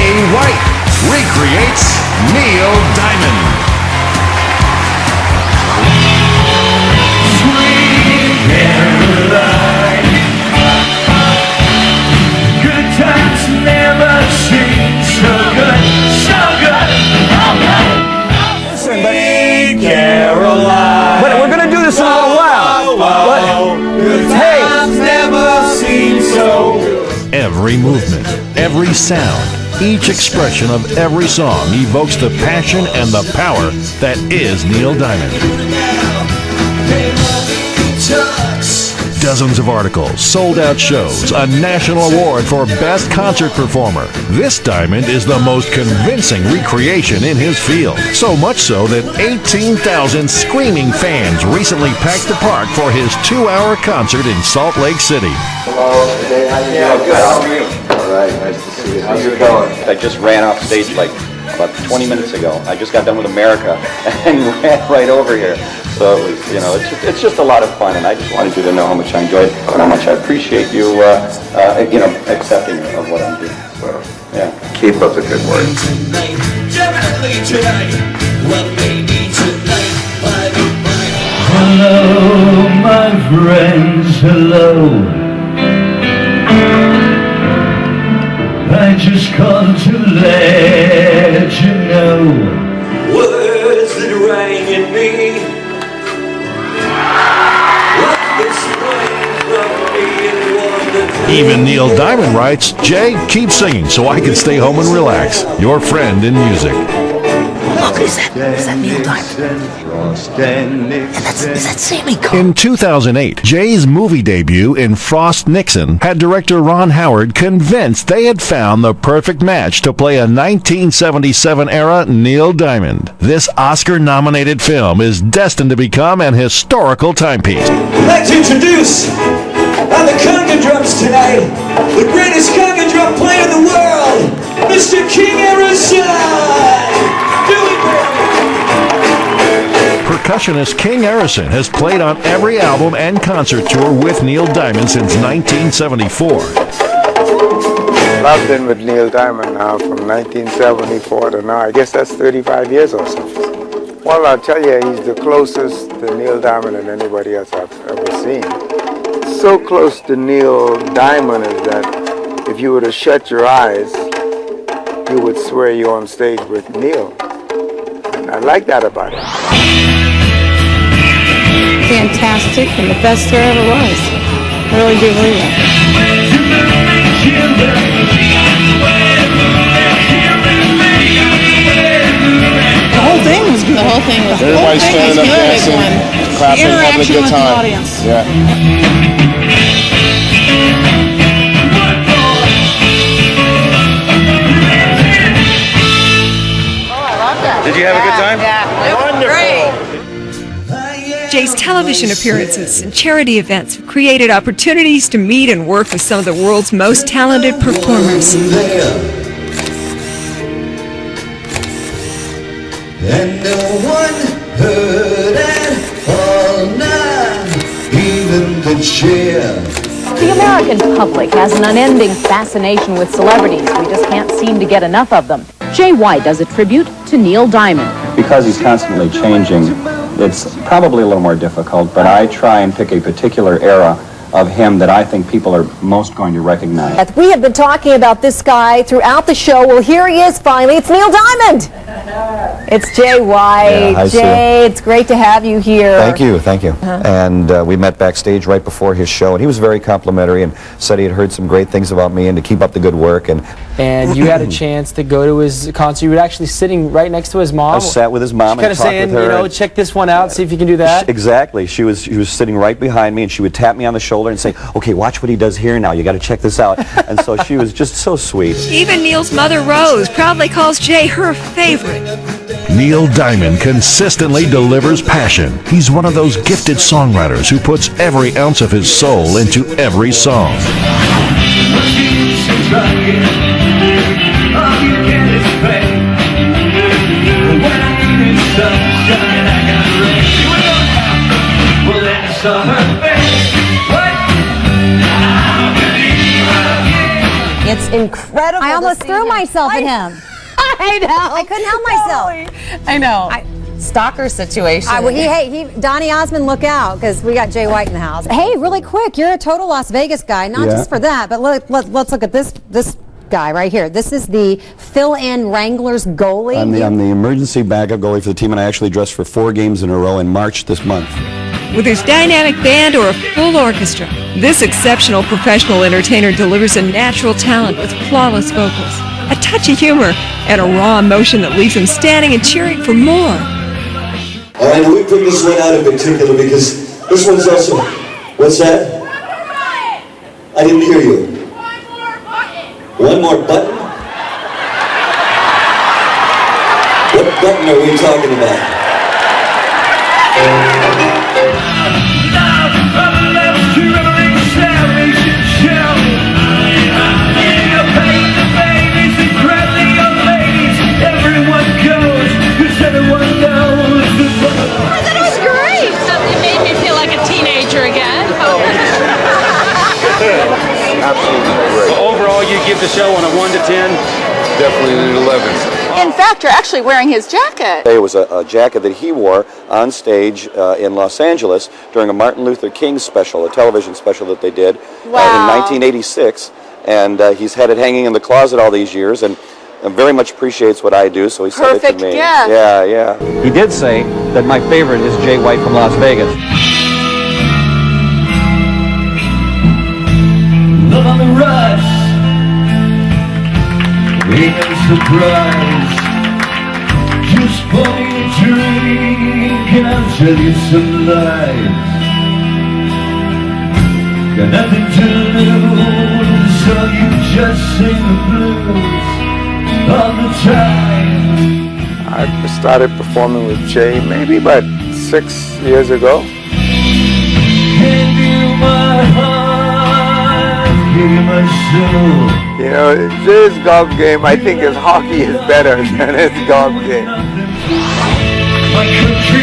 Jay White recreates Neil Diamond. Sweet Caroline, good times never seem so good, so good, Listen, but Sweet Caroline. But we're gonna do this in a little while. Good times never seem so good. Every movement, every sound, each expression of every song evokes the passion and the power that is Neil Diamond. Dozens of articles, sold-out shows, a national award for Best Concert Performer. This Diamond is the most convincing recreation in his field. So much so that 18,000 screaming fans recently packed the park for his 2-hour concert in Salt Lake City. Hello, today how you doing? Good, how are you? All right, nice to see you. How's it going? I just ran off stage like about 20 minutes ago. I just got done with America and ran right over here. So it was, you know, it's just a lot of fun, and I just wanted you to know how much I enjoyed it and how much I appreciate you, you know, accepting of what I'm doing. Well, yeah. keep up the good work. Hello, my friends, hello. I just called to let you know words that rang in me. Even Neil Diamond writes, Jay, keep singing so I can stay home and relax. Your friend in music. Look, is that Neil Diamond? Is that Sammy Cole? In 2008, Jay's movie debut in Frost Nixon had director Ron Howard convinced they had found the perfect match to play a 1977-era Neil Diamond. This Oscar-nominated film is destined to become an historical timepiece. I'd like to introduce on the conga drums tonight, the greatest conga drum player in the world, Mr. King Harrison! Percussionist King Harrison has played on every album and concert tour with Neil Diamond since 1974. I've been with Neil Diamond now from 1974 to now. I guess that's 35 years or so. Well, I'll tell you, he's the closest to Neil Diamond than anybody else I've ever seen. So close to Neil Diamond is that if you were to shut your eyes, you would swear you're on stage with Neil. And I like that about him. Fantastic and the best there ever was. I really do believe that. The whole thing was good. The whole thing was good. Everybody's standing up, dancing, clapping, having a good time. Yeah. Did you have a good time? Yeah, Wonderful. great. Jay's television appearances and charity events have created opportunities to meet and work with some of the world's most talented performers. And no one heard it all night, even the chair. The American public has an unending fascination with celebrities. We just can't seem to get enough of them. Jay White does a tribute to Neil Diamond. Because he's constantly changing, it's probably a little more difficult, but I try and pick a particular era of him that I think people are most going to recognize. We have been talking about this guy throughout the show. Well, here he is finally. It's Neil Diamond. It's Jay White. Yeah, hi, Jay, Sue. it's great to have you here. Thank you, thank you. And we met backstage right before his show, and he was very complimentary and said he had heard some great things about me and to keep up the good work. And you had a chance to go to his concert. You were actually sitting right next to his mom. I sat with his mom and kind of talked saying, with her. you know, check this one out, see if you can do that. Exactly. She was sitting right behind me, and she would tap me on the shoulder and say, "Okay, watch what he does here now. You got to check this out." And so she was just so sweet. Even Neil's mother, Rose, proudly calls Jay her favorite. Neil Diamond consistently delivers passion. He's one of those gifted songwriters who puts every ounce of his soul into every song. It's incredible. I almost threw myself at him. I know. I couldn't help myself. I know. Stalker situation. Donnie Osmond, look out, because we got Jay White in the house. Hey, really quick, you're a total Las Vegas guy, not just for that, but let's look at this guy right here. This is the fill-in Wranglers goalie. I'm the emergency backup goalie for the team, and I actually dressed for 4 games in a row in March this month. With his dynamic band or a full orchestra, this exceptional professional entertainer delivers a natural talent with flawless vocals, a touch of humor, and a raw emotion that leaves him standing and cheering for more. All right, we picked this one out in particular because this one's also... What's that? I didn't hear you. One more button? What button are we talking about? Absolutely great. So overall, you give the show on a 1 to 10? Definitely an 11. In fact, you're actually wearing his jacket. It was a jacket that he wore on stage in Los Angeles during a Martin Luther King special, a television special that they did in 1986. And he's had it hanging in the closet all these years and very much appreciates what I do, so he sent it to me. Gift. Yeah. He did say that my favorite is Jay White from Las Vegas. Love on the rush, ain't no surprise. Just pour me a drink and I'll tell you some lies. Got nothing to lose, so you just sing the blues all the time. I started performing with Jay maybe about 6 years ago. Gave you my heart, gave you my soul. You know, Jay's golf game, I think his hockey is better than his golf game. My country